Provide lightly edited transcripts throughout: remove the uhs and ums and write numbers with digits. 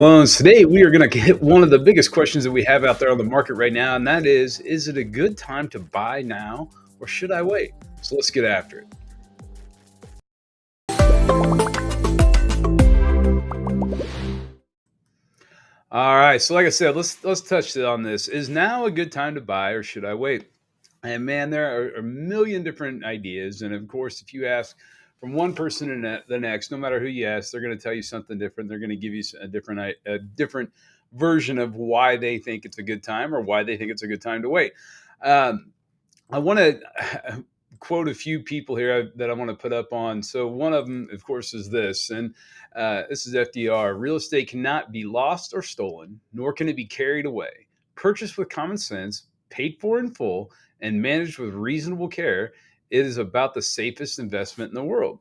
Loans. Today, we are going to hit one of the biggest questions that we have out there on the market right now, and that is it a good time to buy now or should I wait? So let's get after it. All right. So, like I said, let's touch on this. Is now a good time to buy or should I wait? And man, there are a million different ideas. And of course, if you ask from one person to the next, no matter who you ask, they're going to tell you something different. They're going to give you a different version of why they think it's a good time or why they think it's a good time to wait. Um, I want to quote a few people here that I want to put up on. So one of them, of course, is this, and this is FDR. Real estate cannot be lost or stolen, nor can it be carried away. Purchased with common sense, paid for in full, and managed with reasonable care, it is about the safest investment in the world.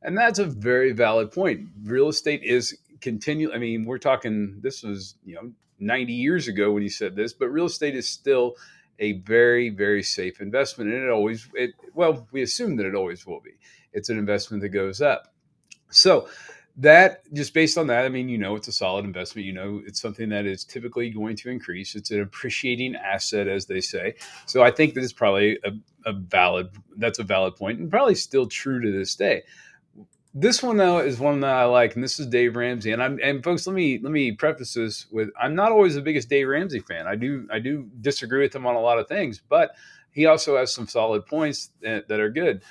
And that's a very valid point. Real estate is continue. I mean, we're talking. This was 90 years ago when he said this, but real estate is still a very, very safe investment. And well, we assume that it always will be. It's an investment that goes up. So that just based on that, I mean, it's a solid investment. It's something that is typically going to increase. It's an appreciating asset, as they say. So I think that is probably that's a valid point and probably still true to this day. This one though is one that I like, and this is Dave Ramsey. And folks, let me preface this with I'm not always the biggest Dave Ramsey fan. I do disagree with him on a lot of things, but he also has some solid points that are good.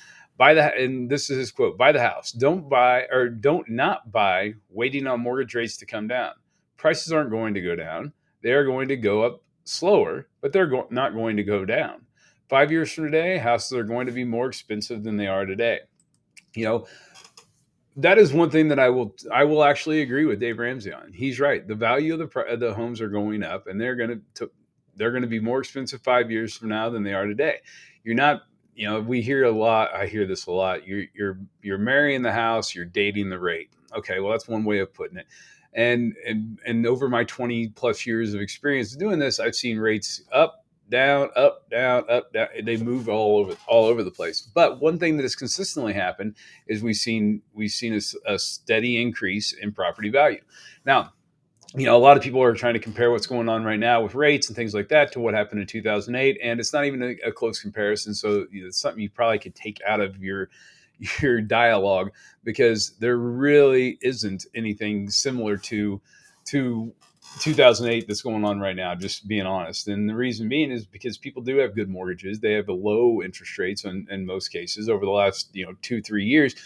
And this is his quote: "Buy the house. Don't not buy, waiting on mortgage rates to come down. Prices aren't going to go down. They are going to go up slower, but not going to go down. 5 years from today, houses are going to be more expensive than they are today." You know, that is one thing that I will actually agree with Dave Ramsey on. He's right. The value of the homes are going up, and they're going to be more expensive 5 years from now than they are today. You're not. We hear a lot. I hear this a lot. You're marrying the house. You're dating the rate. Okay, well that's one way of putting it. And over my 20 plus years of experience doing this, I've seen rates up, down, up, down, up, down. They move all over the place. But one thing that has consistently happened is we've seen a steady increase in property value. Now, a lot of people are trying to compare what's going on right now with rates and things like that to what happened in 2008, and it's not even a close comparison. So it's something you probably could take out of your dialogue, because there really isn't anything similar to 2008 that's going on right now, just being honest. And the reason being is because people do have good mortgages. They have a low interest rates in most cases. Over the last 2-3 years,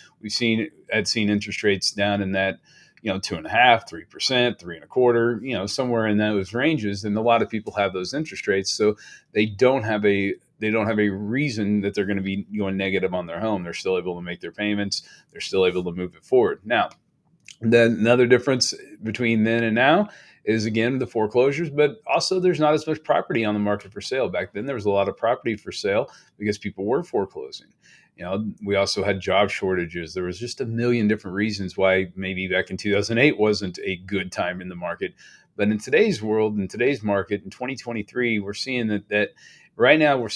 I'd seen interest rates down in that 2.5%, 3%, three and a quarter, somewhere in those ranges. And a lot of people have those interest rates, so they don't have a reason that they're going to be going negative on their home. They're still able to make their payments. They're still able to move it forward. Now, then another difference between then and now is, again, the foreclosures, but also there's not as much property on the market for sale. Back then, there was a lot of property for sale because people were foreclosing. We also had job shortages. There was just a million different reasons why maybe back in 2008 wasn't a good time in the market. But in today's world, in today's market, in 2023, we're seeing that right now we're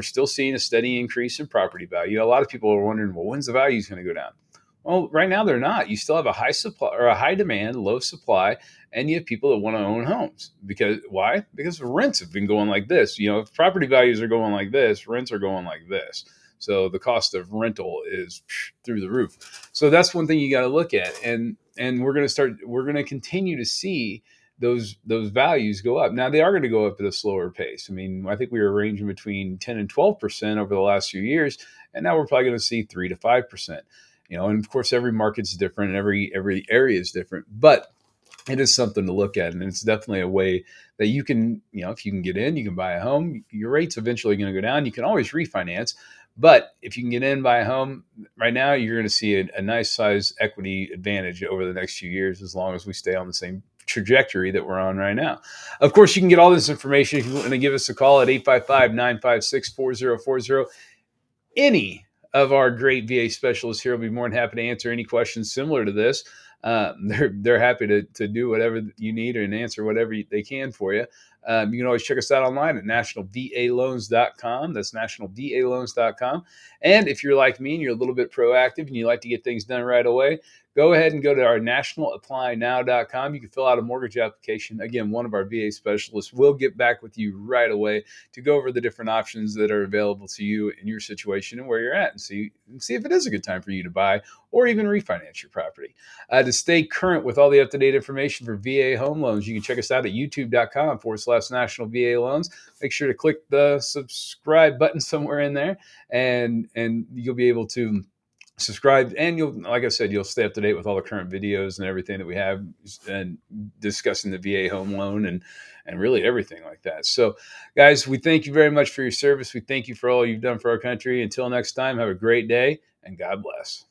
still seeing a steady increase in property value. A lot of people are wondering, well, when's the value going to go down? Well, right now they're not. You still have a high supply or a high demand, low supply, and you have people that want to own homes. Because why? Because rents have been going like this. If property values are going like this, rents are going like this. So the cost of rental is through the roof. So that's one thing you got to look at, and we're going to continue to see those values go up. Now they are going to go up at a slower pace. I mean, I think we were ranging between 10 and 12% over the last few years, and now we're probably going to see 3 to 5%. And of course, every market's different, and every area is different, but it is something to look at, and it's definitely a way that you can, if you can get in, you can buy a home. Your rate's eventually going to go down. You can always refinance, but if you can get in, buy a home right now, you're going to see a nice size equity advantage over the next few years, as long as we stay on the same trajectory that we're on right now. Of course, you can get all this information if you want to give us a call at 855-956-4040. Any of our great VA specialists here will be more than happy to answer any questions similar to this. They're happy to do whatever you need and answer whatever they can for you. You can always check us out online at nationalvaloans.com. That's nationalvaloans.com. And if you're like me and you're a little bit proactive and you like to get things done right away, go ahead and go to our nationalapplynow.com. You can fill out a mortgage application. Again, one of our VA specialists will get back with you right away to go over the different options that are available to you in your situation and where you're at, and see if it is a good time for you to buy or even refinance your property. To stay current with all the up-to-date information for VA home loans, you can check us out at youtube.com/national VA loans. Make sure to click the subscribe button somewhere in there, and you'll be able to subscribe, and you'll, like I said, you'll stay up to date with all the current videos and everything that we have, and discussing the VA home loan and really everything like that. So guys, we thank you very much for your service. We thank you for all you've done for our country. Until next time, have a great day, and God bless.